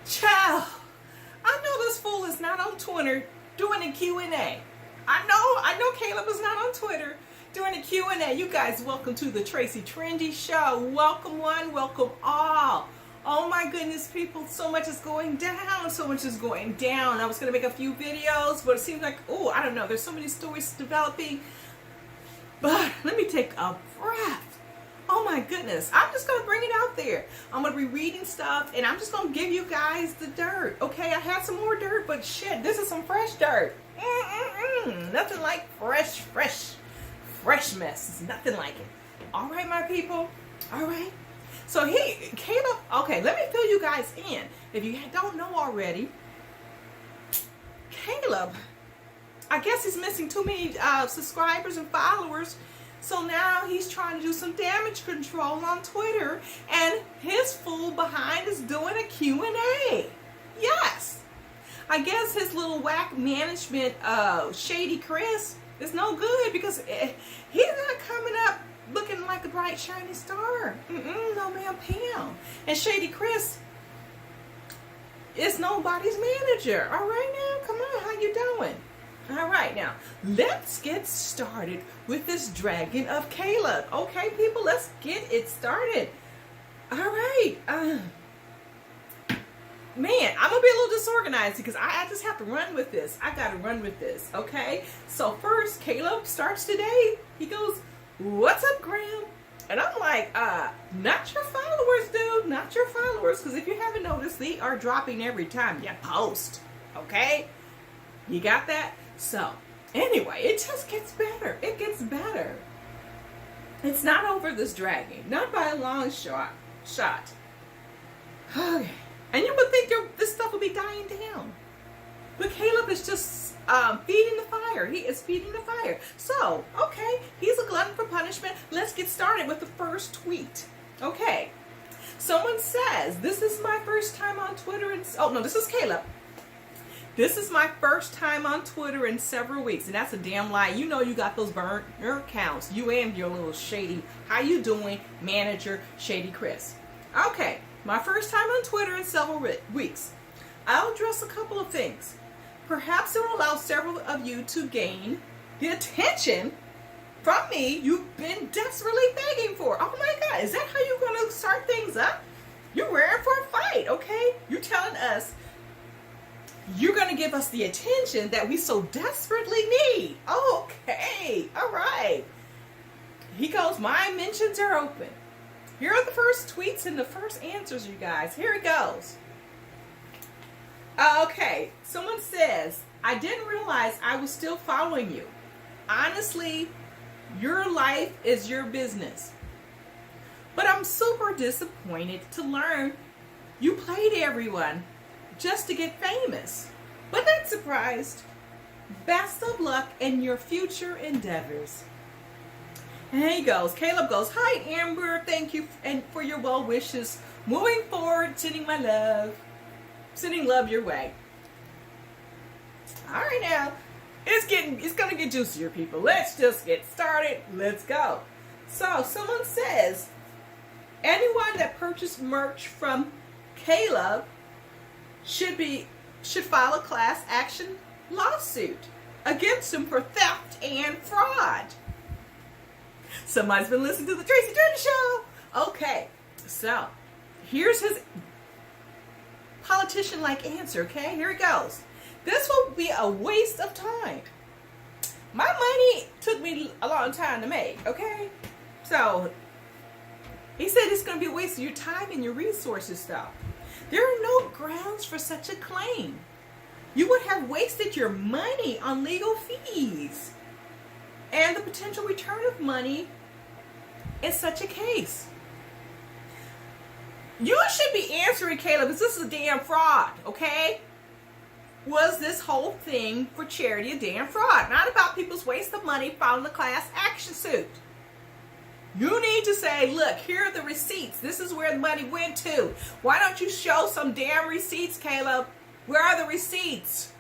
Child, I know this fool is not on Twitter doing a Q&A. I know Caleb is not on Twitter doing a Q&A. You guys, welcome to the Tracie Trendy Show. Welcome one, welcome all. Oh my goodness, people, so much is going down. So much is going down. I was going to make a few videos, but it seems like, oh, I don't know. There's so many stories developing. But let me take a breath. Oh my goodness, I'm just going to bring it out there. I'm going to be reading stuff, and I'm just going to give you guys the dirt. Okay, I had some more dirt, but shit, this is some fresh dirt. Nothing like fresh mess. It's nothing like it. All right, my people. All right. So Caleb, okay, let me fill you guys in. If you don't know already, Caleb, I guess he's missing too many subscribers and followers. So now he's trying to do some damage control on Twitter, and his fool behind is doing a Q&A. Yes. I guess his little whack management, Shady Chris, is no good because he's not coming up looking like a bright, shiny star. No, ma'am, Pam. And Shady Chris is nobody's manager. All right now, come on, how you doing? All right, now, let's get started with this dragon of Caleb. Okay, people, let's get it started. All right. Man, I'm going to be a little disorganized because I just have to run with this. I got to run with this, okay? So first, Caleb starts today. He goes, "What's up, Graham?" And I'm like, not your followers, dude. Not your followers. Because if you haven't noticed, they are dropping every time you post, okay? You got that? So, anyway, it just gets better. It gets better. It's not over, this dragon. Not by a long shot. Okay. And you would think this stuff would be dying down. But Caleb is just feeding the fire. He is feeding the fire. So, okay, he's a glutton for punishment. Let's get started with the first tweet. Okay. Someone says, "This is my first time on Twitter." Oh, no, this is Caleb. "This is my first time on Twitter in several weeks." And that's a damn lie. You know you got those burnt accounts. You and your little shady, how you doing, manager, Shady Chris. Okay, my first time on Twitter in several weeks. I'll address a couple of things. Perhaps it will allow several of you to gain the attention from me you've been desperately begging for. Oh my God, is that how you're going to start things up? You're ready for a fight, okay? You're telling us you're going to give us the attention that we so desperately need. Okay. All right. He goes, "My mentions are open." Here are the first tweets and the first answers, you guys. Here it goes. Okay. Someone says, "I didn't realize I was still following you. Honestly, your life is your business. But I'm super disappointed to learn you played everyone just to get famous, but not surprised. Best of luck in your future endeavors." And he goes, Caleb goes, "Hi Amber, thank you for your well wishes. Moving forward, sending love your way." All right, now it's gonna get juicier, people. Let's just get started. Let's go. So someone says, "Anyone that purchased merch from Caleb should file a class action lawsuit against him for theft and fraud." Somebody's been listening to the Tracie Trendy Show. Okay, so here's his politician-like answer, okay? Here it goes. "This will be a waste of time. My money took me a long time to make, okay?" So he said it's going to be a waste of your time and your resources, stuff. "There are no grounds for such a claim. You would have wasted your money on legal fees and the potential return of money in such a case. You should be answering, Caleb, is this a damn fraud, okay? Was this whole thing for charity a damn fraud? Not about people's waste of money filing a class action suit. You need to say, look, here are the receipts. This is where the money went to. Why don't you show some damn receipts, Caleb? Where are the receipts?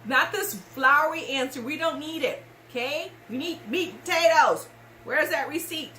Not this flowery answer. We don't need it, okay? We need meat and potatoes. Where's that receipt?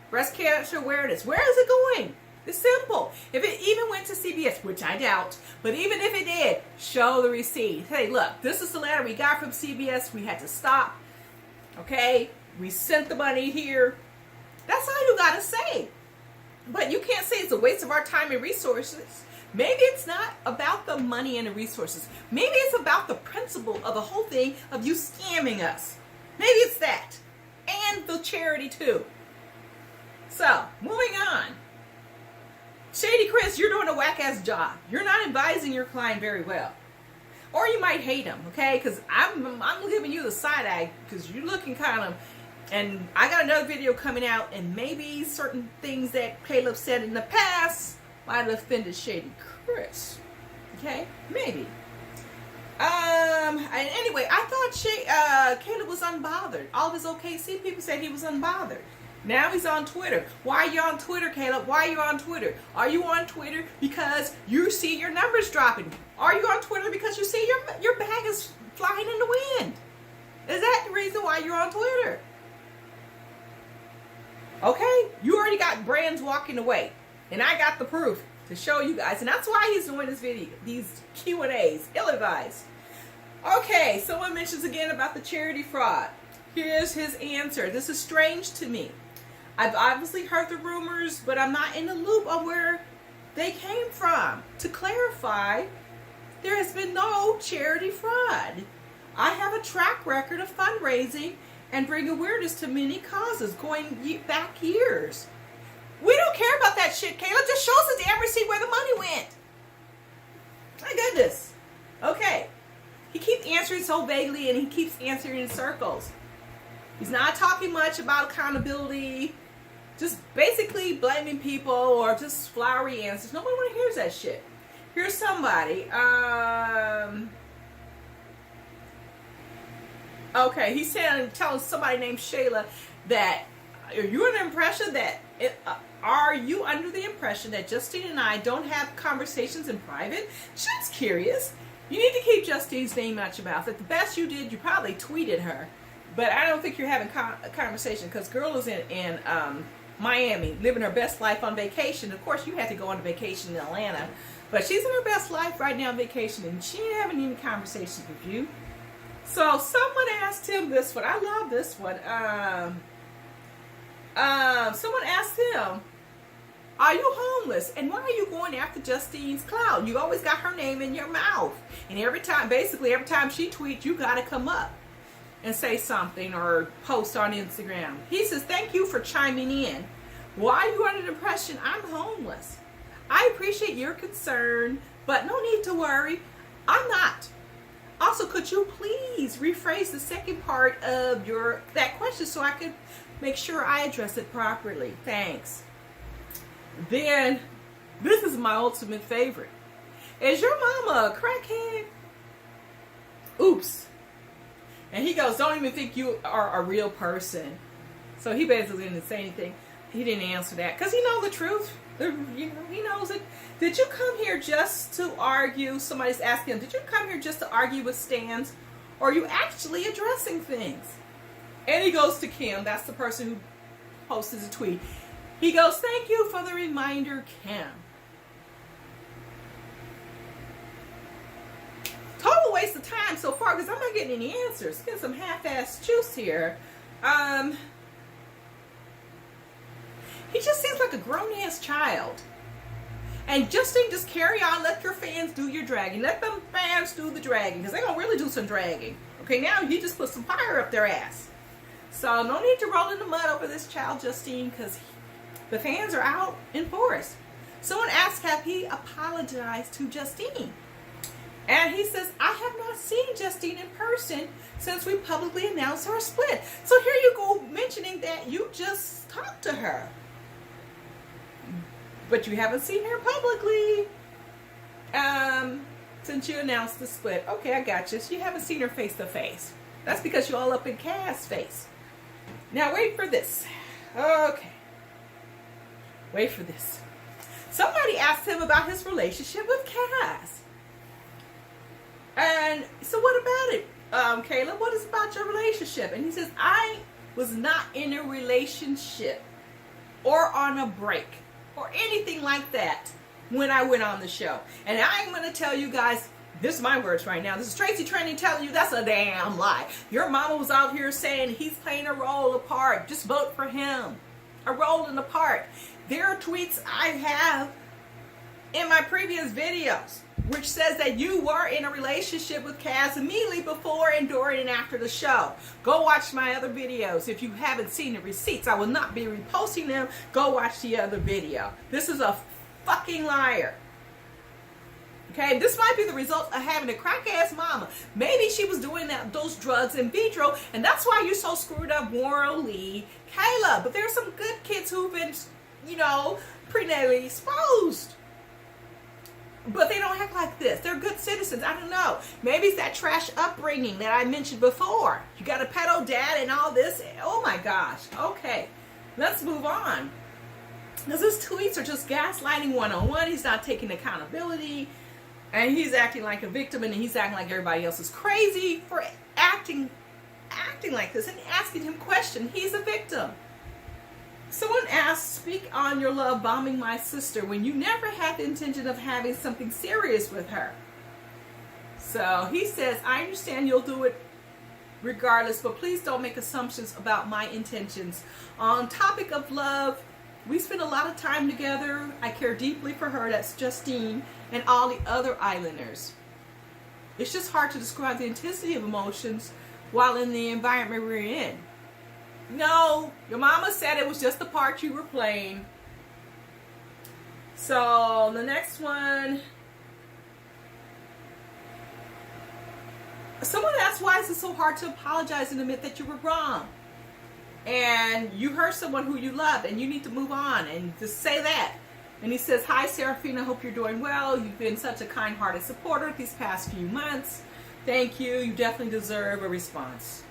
Breast cancer awareness. Where is it going? It's simple. If it even went to CBS, which I doubt, but even if it did, show the receipt. Hey, look, this is the letter we got from CBS. We had to stop. Okay? We sent the money here. That's all you got to say. But you can't say it's a waste of our time and resources. Maybe it's not about the money and the resources. Maybe it's about the principle of the whole thing of you scamming us. Maybe it's that. And the charity too. So, moving on. Shady Chris, you're doing a whack-ass job. You're not advising your client very well. Or you might hate him, okay? Because I'm giving you the side eye because you're looking kind of... And I got another video coming out, and maybe certain things that Caleb said in the past might have offended Shady Chris. Okay? Maybe. Anyway, I thought Caleb was unbothered. All of his OKC people said he was unbothered. Now he's on Twitter. Why are you on Twitter, Caleb? Why are you on Twitter? Are you on Twitter because you see your numbers dropping? Are you on Twitter because you see your bag is flying in the wind? Is that the reason why you're on Twitter? Okay? You already got brands walking away. And I got the proof to show you guys. And that's why he's doing this video, these Q&As, ill-advised. Okay, someone mentions again about the charity fraud. Here's his answer. This is strange to me. I've obviously heard the rumors, but I'm not in the loop of where they came from. To clarify, there has been no charity fraud. I have a track record of fundraising and bring awareness to many causes going back years. We don't care about that shit, Caleb. Just show us the damn receipt where the money went. My goodness. Okay. He keeps answering so vaguely, and he keeps answering in circles. He's not talking much about accountability. Just basically blaming people or just flowery answers. Nobody want to hear that shit. Here's somebody. Okay, he's telling somebody named Shayla that, are you under the impression that Justine and I don't have conversations in private? She's curious. You need to keep Justine's name out your mouth. At the best you did, you probably tweeted her. But I don't think you're having a conversation because girl is in Miami living her best life on vacation. Of course, you had to go on a vacation in Atlanta. But she's in her best life right now on vacation, and she ain't having any conversations with you. So someone asked him this one. I love this one. Someone asked him, are you homeless? And why are you going after Justine's clout? You always got her name in your mouth. And every time she tweets, you got to come up and say something or post on Instagram. He says, thank you for chiming in. Why are you under the impression I'm homeless? I appreciate your concern, but no need to worry. I'm not. Also, could you please rephrase the second part of that question so I could make sure I address it properly? Thanks. Then, this is my ultimate favorite. Is your mama a crackhead? Oops. And he goes, don't even think you are a real person. So he basically didn't say anything. He didn't answer that because he knows the truth. He knows it. Did you come here just to argue? Somebody's asking him, did you come here just to argue with stands? Or are you actually addressing things? And he goes to Kim. That's the person who posted the tweet. He goes, thank you for the reminder, Kim. Total waste of time so far because I'm not getting any answers. Getting some half-assed juice here. He just seems like a grown-ass child. And Justine, just carry on. Let your fans do your dragging. Let them fans do the dragging because they're going to really do some dragging. Okay, now you just put some fire up their ass. So no need to roll in the mud over this child, Justine, because the fans are out in force. Someone asked, have he apologized to Justine? And he says, I have not seen Justine in person since we publicly announced our split. So here you go mentioning that you just talked to her. But you haven't seen her publicly since you announced the split. Okay, I got you. So you haven't seen her face to face. That's because you're all up in Cass' face. Now wait for this. Okay. Wait for this. Somebody asked him about his relationship with Cass. And so what about it, Kayla? What is about your relationship? And he says, I was not in a relationship or on a break or anything like that when I went on the show. And I'm going to tell you guys, this is my words right now. This is Tracie Trendy telling you that's a damn lie. Your mama was out here saying he's playing a role a part. Just vote for him. A role in the part. There are tweets I have in my previous videos which says that you were in a relationship with Cass immediately before and during and after the show. Go watch my other videos. If you haven't seen the receipts, I will not be reposting them. Go watch the other video. This is a fucking liar. Okay, this might be the result of having a crack-ass mama. Maybe she was doing those drugs in vitro, and that's why you're so screwed up morally, Kayla. But there's some good kids who've been, prenatally exposed. But they don't act like this. They're good citizens. I don't know. Maybe it's that trash upbringing that I mentioned before. You got a pedo dad and all this. Oh my gosh. Okay, let's move on. Because his tweets are just gaslighting 101. He's not taking accountability. And he's acting like a victim, and he's acting like everybody else is crazy for acting like this and asking him questions. He's a victim. Someone asked, speak on your love bombing my sister when you never had the intention of having something serious with her. So he says, I understand you'll do it regardless, but please don't make assumptions about my intentions. On topic of love, we spend a lot of time together. I care deeply for her. That's Justine and all the other islanders. It's just hard to describe the intensity of emotions while in the environment we're in. No, your mama said it was just the part you were playing. So the next one. Someone asked, why is it so hard to apologize and admit that you were wrong? And you hurt someone who you loved, and you need to move on and just say that. And he says, hi, Serafina, hope you're doing well. You've been such a kind-hearted supporter these past few months. Thank you. You definitely deserve a response.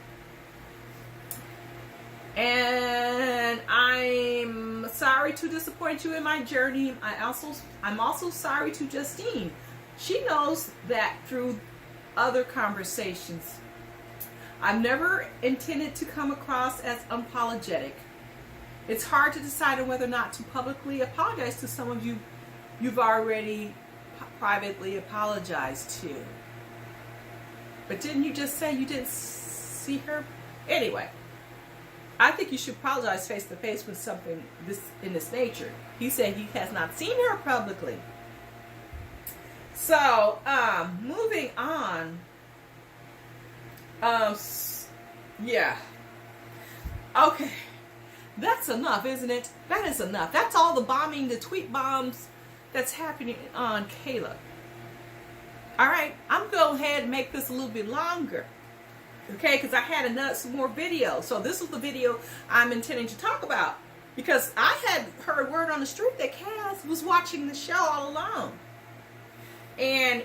And I'm sorry to disappoint you in my journey. I'm also sorry to Justine. She knows that through other conversations. I've never intended to come across as unapologetic. It's hard to decide on whether or not to publicly apologize to someone you've already privately apologized to. But didn't you just say you didn't see her? Anyway, I think you should apologize face to face with something in this nature. He said he has not seen her publicly. So, moving on. Yeah. Okay. That's enough, isn't it? That is enough. That's all the bombing, the tweet bombs that's happening on Kayla. All right. I'm going to go ahead and make this a little bit longer. Okay, because I had some more videos. So this is the video I'm intending to talk about. Because I had heard word on the street that Cass was watching the show all alone. And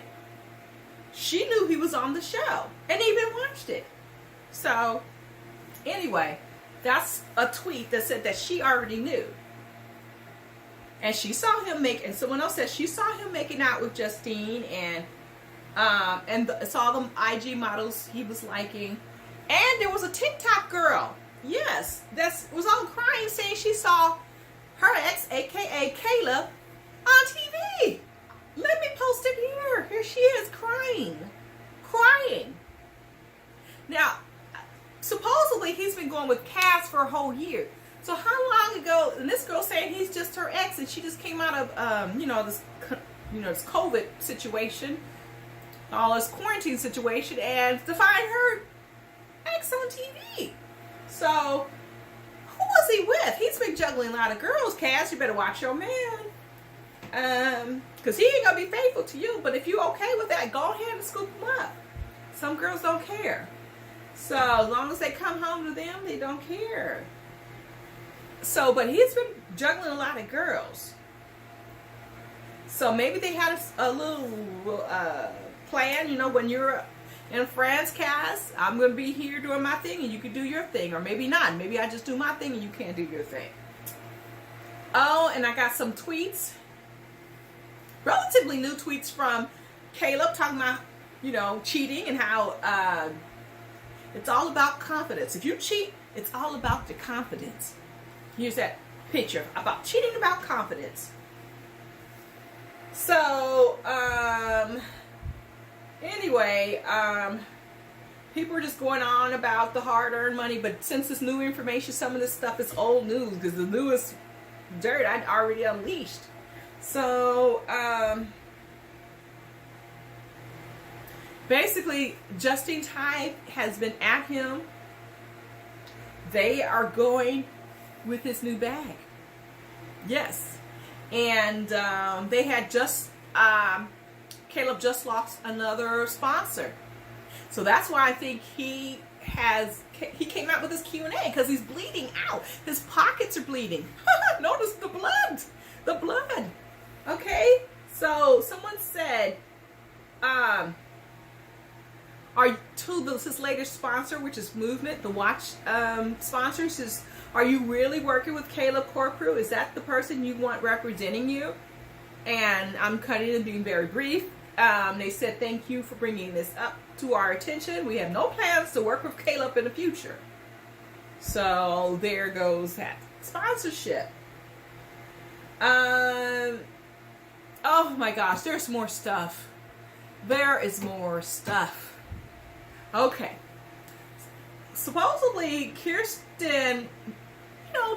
she knew he was on the show. And even watched it. So, anyway, that's a tweet that said that she already knew. And she saw him and someone else said she saw him making out with Justine and saw the IG models he was liking. And there was a TikTok girl, yes, that was all crying saying she saw her ex, aka Kayla, on TV. Let me post it here. Here she is crying. Now, supposedly he's been going with Cass for a whole year. So how long ago, and this girl saying he's just her ex and she just came out of, this COVID situation, all this quarantine situation, and to find her ex on TV. So, who was he with? He's been juggling a lot of girls, Cass. You better watch your man. Because he ain't going to be faithful to you. But if you're okay with that, go ahead and scoop him up. Some girls don't care. So, as long as they come home to them, they don't care. So, but he's been juggling a lot of girls. So, maybe they had a little plan, when you're in France, Cass, I'm going to be here doing my thing and you can do your thing. Or maybe not. Maybe I just do my thing and you can't do your thing. Oh, and I got some tweets. Relatively new tweets from Caleb talking about, cheating and how it's all about confidence. If you cheat, it's all about the confidence. Here's that. picture about cheating about confidence. So, anyway, people are just going on about the hard-earned money, but since it's new information, some of this stuff is old news because the newest dirt I'd already unleashed. So, basically, Justine Tide has been at him. They are going with his new bag. Yes. And they had Caleb just lost another sponsor. So that's why I think he came out with his Q&A, because he's bleeding out. His pockets are bleeding. Notice the blood. The blood. Okay? So someone said, his latest sponsor, which is Movement, the watch sponsors, are you really working with Caleb Corprew? Is that the person you want representing you? And I'm cutting and being very brief. They said, thank you for bringing this up to our attention. We have no plans to work with Caleb in the future. So there goes that sponsorship. Oh my gosh, there's more stuff. There is more stuff. Okay. Supposedly, Kirsten,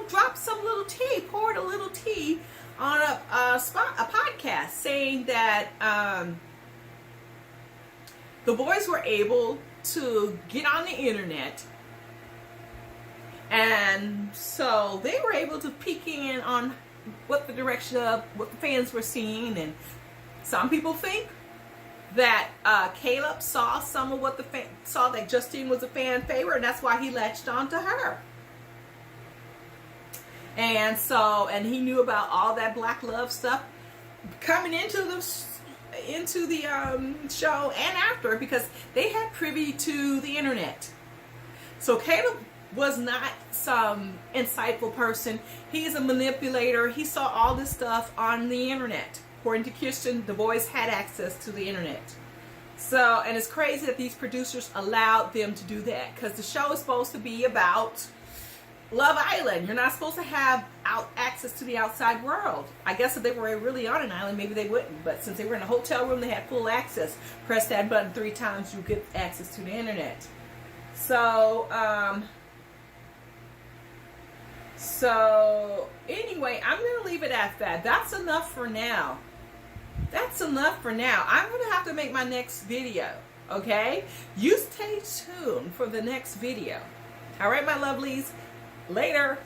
dropped some little tea, poured a little tea on a podcast, saying that the boys were able to get on the internet, and so they were able to peek in on what the direction of what the fans were seeing. And some people think that Caleb saw some of what saw that Justine was a fan favorite, and that's why he latched on to her. And he knew about all that black love stuff coming into the show and after, because they had privy to the internet. So Caleb was not some insightful person. He's a manipulator. He saw all this stuff on the internet. According to Kirsten, the boys had access to the internet. So, and it's crazy that these producers allowed them to do that, because the show is supposed to be about Love Island. You're not supposed to have access to the outside world. I guess if they were really on an island, maybe they wouldn't. But since they were in a hotel room, they had full access. Press that button 3 times, you get access to the internet. So anyway, I'm going to leave it at that. That's enough for now. I'm going to have to make my next video. Okay? You stay tuned for the next video. All right, my lovelies. Later.